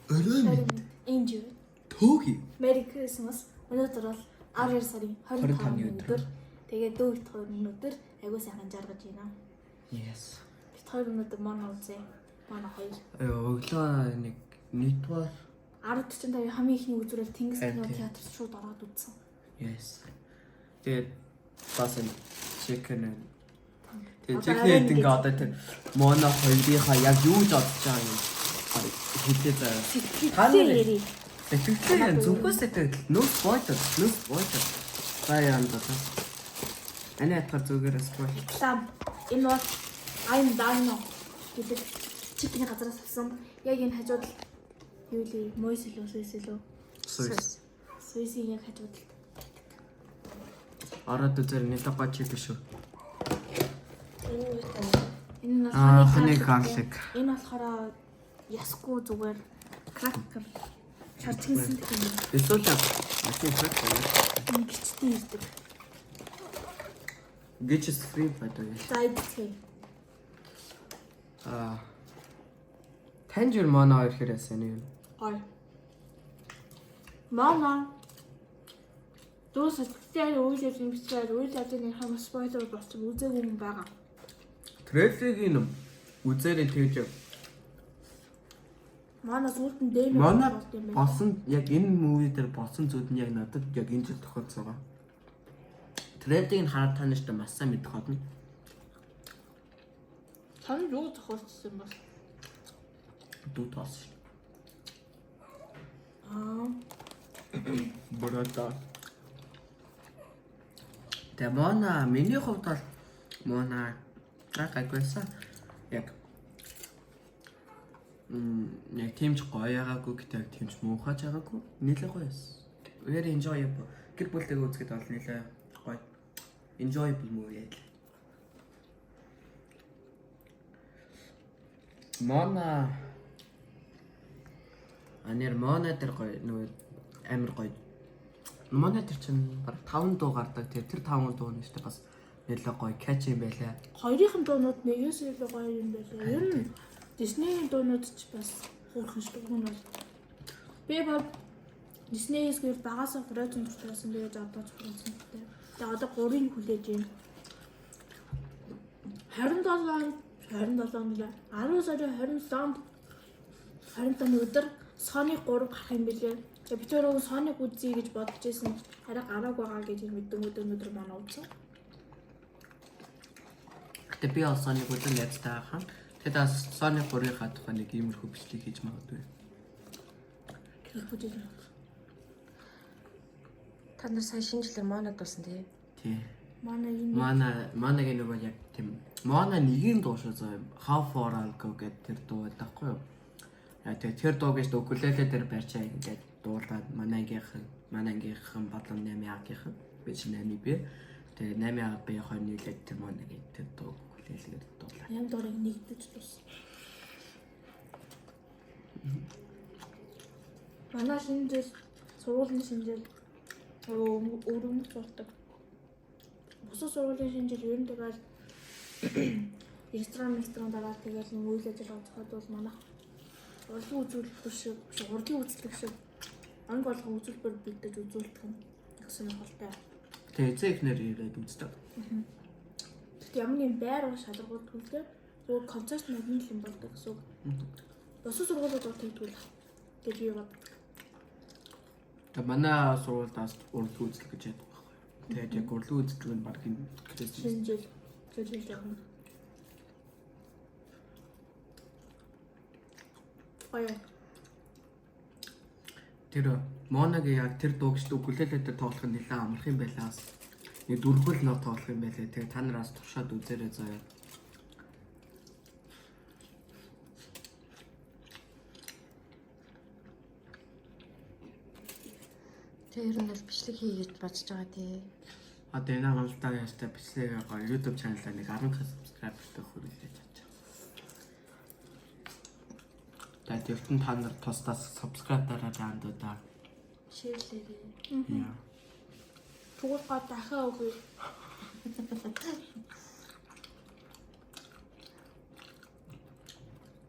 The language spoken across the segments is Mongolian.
Орой энэ жив. Төөги. Merry Christmas. Өнөөдөр бол 12 сарын 25-ны өдөр. Тэгээд дөө бит хоёр өнөөдөр аягүй сайхан жаргаж байна. Yes. Бит хоёр өнөөдөр манай үзээ. Манай хоёр. Өглөө нэг нийтвар 10:45 хамгийн ихний үзүүрээр Тэнгис кино театрт шууд ороод үзсэн. Yes. Тэгээд бас энэ chicken. Тэгээд chicken ингээ одоо тэр манай хоёрынхаа яг юу ч бодож байгаа юм. Хэлээ заа. Хааны Тэгэхээр зүгээс тэгээд нөөс бойтод. Баяа амдаа. Аний атгар зүгээрээ спой. Лам. Энэ бол I'm Dino гэдэг чикний газараас авсан. Яг энэ хажууд юу лээ? Мойс илүү, Сүйс илүү. Сүйсийн яг хажууд л. Араад үзэр нэлээд гоо чиг шүү. Энэ ханы гарлик. Энэ болохоор ясгүй зүгээр кракер шарчгинсэн гэх юм. Эсвэл машин кракер. Энэ гिचтэй ирдэг. Get is free by the way. Зайдтэй. Танжир манай хоёр хэрэгсэн юм. Ой. Мама. Дөөс сэтгэлээр үйлдэл юм бичээр үйлдэлний хам спойлер болсон үзээгүй юм байгаа. Трейлерыг нь үзээрэй тэгж. Манай сүлтэн дээр манай болсон яг энэ муви дээр болсон зүйл нь яг надад яг энэ жил тохиолдсон байгаа. Трейлерыг нь хараад та нарт маш сайн мэдэх болно. Таны юу тохиолдсон юм бол? Дүү тоос. Борото. Тамана миний хувьд бол мона гайгүйсэн. Яг яг тиймч гоё байгаагүй гэдэг тиймч муухайж байгаагүй. Нэлээд гоё байсан. Very enjoyable. Гэр бүлтэйгээ үзэхэд бол нэлээд гоё. Enjoyable movie яа. Мона анер мона дээр гоё нөгөө амир гоё. Мона дээр чинь баг 5 дуу гардаг. Тэр 5 дуу нь шүү дээ бас нэлээд гоё catchy юм байлаа. Хоёрын дуунууд нэгээс илүү гоё юм байлаа. Ер нь Disney-ийн дуунууд ч бас хөөрхөн шүү дээ. Би бол Disney-ээс гэр багасаа Frozen дуртайсан тэгээд одоо ч Frozen дуртай. Тэгээд одоо 3-ыг хүлээж байна. 27 нэлээ 10 сарын 27-нд өдөр Sonic 3 гарах юм билээ. Тэгээд бид өөрөө Sonic үзье гэж бодож байсан. Харин гараагүй байгаа гэж мэдэн өнөдөр манай үзсэн. Гэтэ би ол Sonic үзэн найзтай хаа. Тэгээд Sonic 3-ыг хадах нэг иймэрхүү бичлэг хийж магадгүй. Та нар сайн шинжилэр монод болсон тий. Тий. Манагийн нөгөө яг тийм Мона нэгийн дуу шүү заа. How far I'll go гэдэг тэр дуу байхгүй юу? Яа тэгээд тэр дууг гэж укулеле дээр барьчаа ингээд дуулаад манайгийнхан болон 8-аагийнхан би ч 8 би. Тэгээд 8-аад би хоёр нийлээд тэр Монагийн тэр дуу укулелегээр дуулаа. Ям дурыг нэгдэж дууссан. Манай шинжил сургуулийн шинжил өрөмж болдог. Бусад сургуулийн шинжил ер нь тэгээд ресторан дараад тэгээд нэг үйл ажиллагаа зохиод бол манайх урлагийн үзүүлэлт шиг урлагийн үзлэг шиг анги болгон үзүүлбэр бэлдэж үзүүлдэг юм. Их сонирхолтой. Тэгээд эцэгнэр ирээд үздэг. Тэгэхдээ ямар нэгэн байр шалгуулт үлдээ зөв концерт магнит юм болдог гэсэн. Бусад сургуулиуд бол тэгдэггүй л гэж би бод. Тэгээд манай сургуультаас урлагийн үзлэг гэж яддаг байхгүй. Тэгээд яг урлагийн үзлэг нь баг энэ шинжил яг нь. Тэр Монагийн яг тэр дуугч укулеле дээр тоглох нь нэлээд амарх юм байлаас. Нэг дөрвөл нот тоглох юм байлээ. Тэгээ та нараас туршаад үзээрэй заяа. Тэр ер нь л бичлэг хийгээд бодож байгаа тий. Одоо энэ амлалтаа ястай бичлэгээ гоё YouTube channel-аа нэг 10k subscriber-тай хүрээлээж авч байгаа. Тэгээд ертөнд та нар тусдаа subscribe дараад андуудаа Шеэрлээрээ. яа. Тугуулгаа дахиад өгье.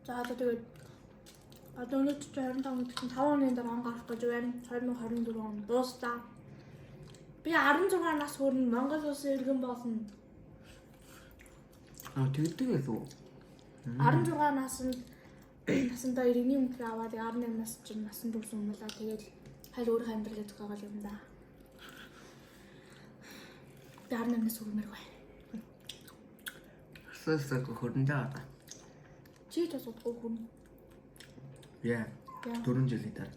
За тэгээд Одоо өнөөдөр 25 гэдэг чинь 5 оны дараа он гарах гэж байна. 2024 он дуустаа. Би 16 нас хүрнэ. Монгол улсын иргэн болно. Тэгдэг байлгүй. 16 насандаа иргэний өмнө аваад 18 нас чинь насан турш өмнөлаа тэгээд хайл өөр амьдрал гэж байгаа юм да. Би 18 нас хүрмээр байна. Сэсэг хөрөндөө байгаа. Чи ч бас удахгүй хүн. Яа. 4 жилийн дараа.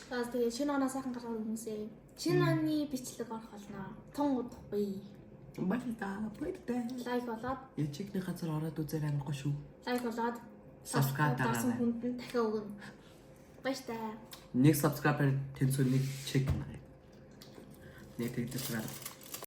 Таас тэгээд шинэ оноо сайхан гаргаад өгнөсэй. Шинэ оны бичлэг орох болно. Тун удахгүй. Баярлалаа. Лайк болоод, Ячигний газар ороод үзээр амархгүй шүү. лайк болоод Subscribe дарсан дараарай. хүнд нь дахиад өгнө. Баяртай. Нэг subscriber тэнцүү нэг чек наа. Нэг тэгдэг байна.